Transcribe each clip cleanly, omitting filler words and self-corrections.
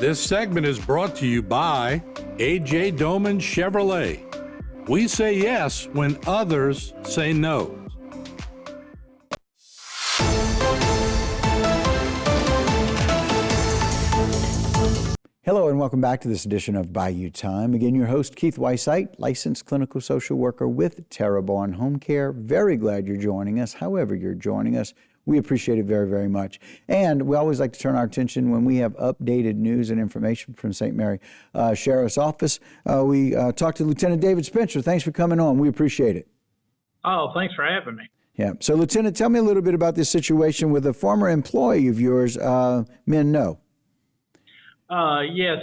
This segment is brought to you by A.J. Doman Chevrolet. We say yes when others say no. Hello and welcome back to this edition of Bayou Time. Again, your host, Keith Weissite, licensed clinical social worker with Terrebonne Home Care. Very glad you're joining us. However you're joining us, we appreciate it very, very much. And we always like to turn our attention when we have updated news and information from St. Mary Sheriff's Office. We talked to Lieutenant David Spencer. Thanks for coming on. We appreciate it. Oh, thanks for having me. Yeah. So, Lieutenant, tell me a little bit about this situation with a former employee of yours, Min No. Yes,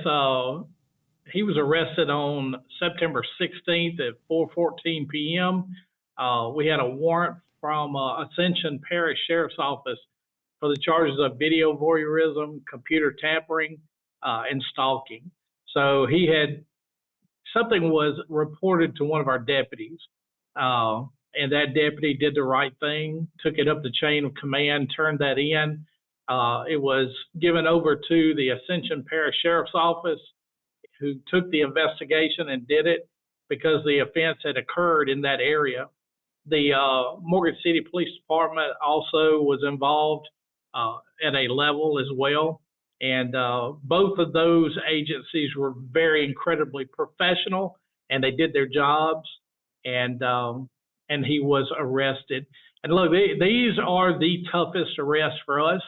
he was arrested on September 16th at 4:14 p.m. We had a warrant from Ascension Parish Sheriff's Office for the charges of video voyeurism, computer tampering, and stalking. So something was reported to one of our deputies, and that deputy did the right thing, took it up the chain of command, turned that in. It was given over to the Ascension Parish Sheriff's Office, who took the investigation and did it because the offense had occurred in that area. The Morgan City Police Department also was involved at a level as well. And both of those agencies were very incredibly professional, and they did their jobs, and he was arrested. And look, these are the toughest arrests for us.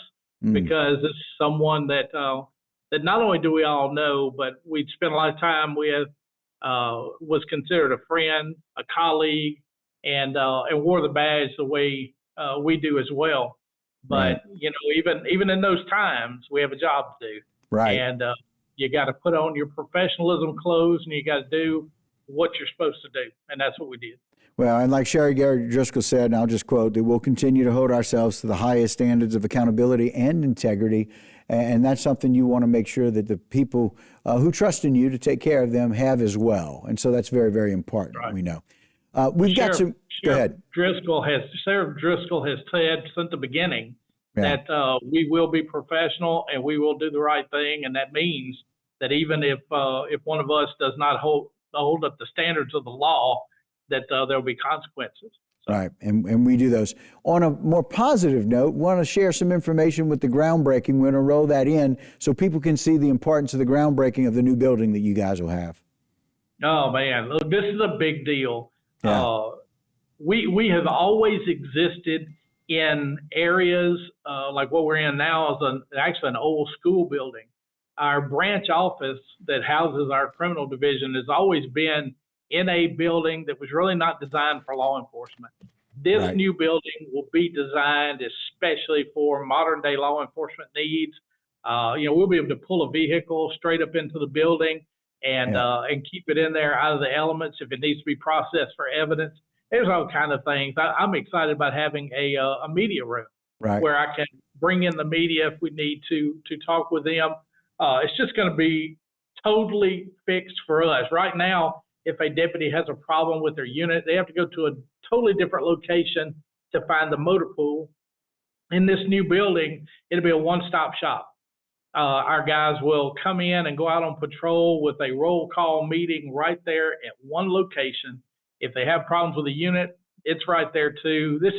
Because this is someone that not only do we all know, but we'd spent a lot of time with, was considered a friend, a colleague, and wore the badge the way we do as well. But you know, even in those times, we have a job to do. Right. And you got to put on your professionalism clothes, and you got to do what you're supposed to do, and that's what we did. Well, and like Sherry Gary Driscoll said, and I'll just quote, that we'll continue to hold ourselves to the highest standards of accountability and integrity, and that's something you want to make sure that the people who trust in you to take care of them have as well. And so that's very, very important, Right. We know. We've got some, go ahead. Sheriff Driscoll has said since the beginning that we will be professional and we will do the right thing, and that means that even if one of us does not hold up the standards of the law, that there'll be consequences. So. Right, and we do those. On a more positive note, want to share some information with the groundbreaking. We're going to roll that in so people can see the importance of the groundbreaking of the new building that you guys will have. Oh, man, look, this is a big deal. Yeah. We have always existed in areas like what we're in now is actually an old school building. Our branch office that houses our criminal division has always been in a building that was really not designed for law enforcement. This new building will be designed especially for modern day law enforcement needs. We'll be able to pull a vehicle straight up into the building and keep it in there out of the elements if it needs to be processed for evidence. There's all kind of things. I'm excited about having a media room where I can bring in the media if we need to talk with them. It's just going to be totally fixed for us. Right now, if a deputy has a problem with their unit, they have to go to a totally different location to find the motor pool. In this new building, it'll be a one-stop shop. Our guys will come in and go out on patrol with a roll call meeting right there at one location. If they have problems with the unit, it's right there too. This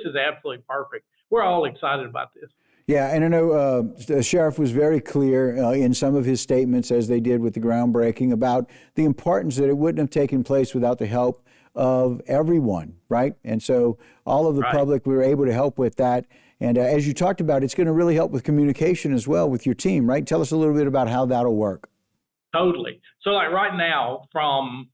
is absolutely perfect. We're all excited about this. Yeah, and I know the sheriff was very clear in some of his statements, as they did with the groundbreaking, about the importance that it wouldn't have taken place without the help of everyone, right? And so all of the public, we were able to help with that. And as you talked about, it's going to really help with communication as well with your team, right? Tell us a little bit about how that'll work. Totally. So like right now, from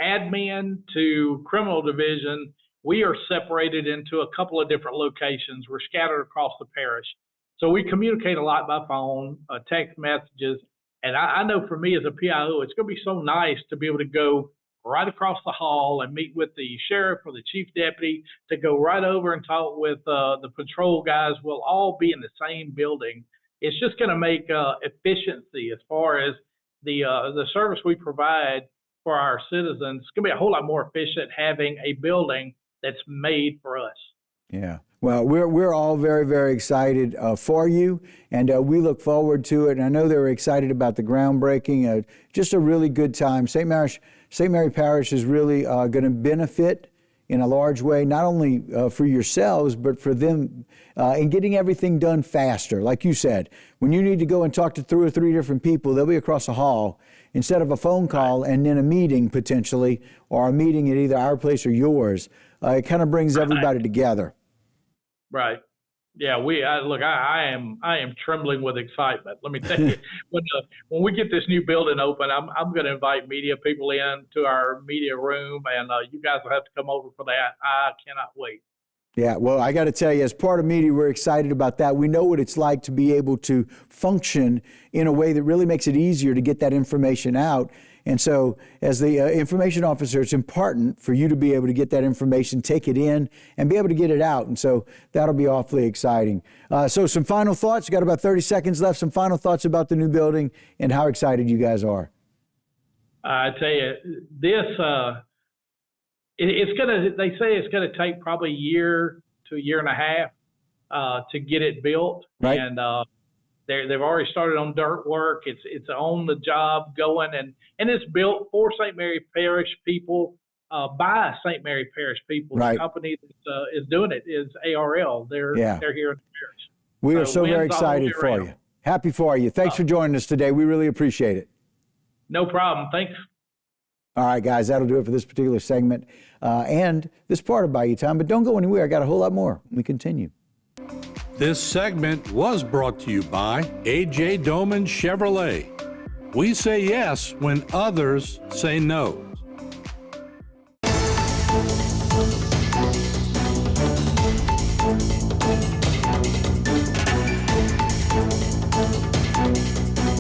admin to criminal division, we are separated into a couple of different locations. We're scattered across the parish. So we communicate a lot by phone, text messages. And I know for me as a PIO, it's going to be so nice to be able to go right across the hall and meet with the sheriff or the chief deputy, to go right over and talk with the patrol guys. We'll all be in the same building. It's just going to make efficiency as far as the service we provide for our citizens. It's going to be a whole lot more efficient having a building that's made for us. Yeah. Well, we're all very, very excited for you, and we look forward to it. And I know they were excited about the groundbreaking. Just a really good time. St. Mary Parish is really going to benefit in a large way, not only for yourselves, but for them in getting everything done faster. Like you said, when you need to go and talk to 2 or 3 different people, they'll be across the hall instead of a phone call and then a meeting potentially, or a meeting at either our place or yours. It kind of brings everybody together. Right. Yeah. I am trembling with excitement. Let me tell you, when we get this new building open, I'm going to invite media people in to our media room, and you guys will have to come over for that. I cannot wait. Yeah, well, I got to tell you, as part of media, we're excited about that. We know what it's like to be able to function in a way that really makes it easier to get that information out. And so as the information officer, it's important for you to be able to get that information, take it in, and be able to get it out. And so that'll be awfully exciting. So some final thoughts. You got about 30 seconds left. Some final thoughts about the new building and how excited you guys are. I tell you, this, they say it's going to take probably a year to a year and a half to get it built. Right. And they've already started on dirt work. It's on the job going, and it's built for St. Mary Parish people, by St. Mary Parish people. Right. The company that is doing it is ARL. They're here in the parish. We are so very excited for you. Happy for you. Thanks for joining us today. We really appreciate it. No problem. Thanks. All right, guys, that'll do it for this particular segment and this part of Bayou Time. But don't go anywhere. I got a whole lot more. We continue. This segment was brought to you by A.J. Doman Chevrolet. We say yes when others say no.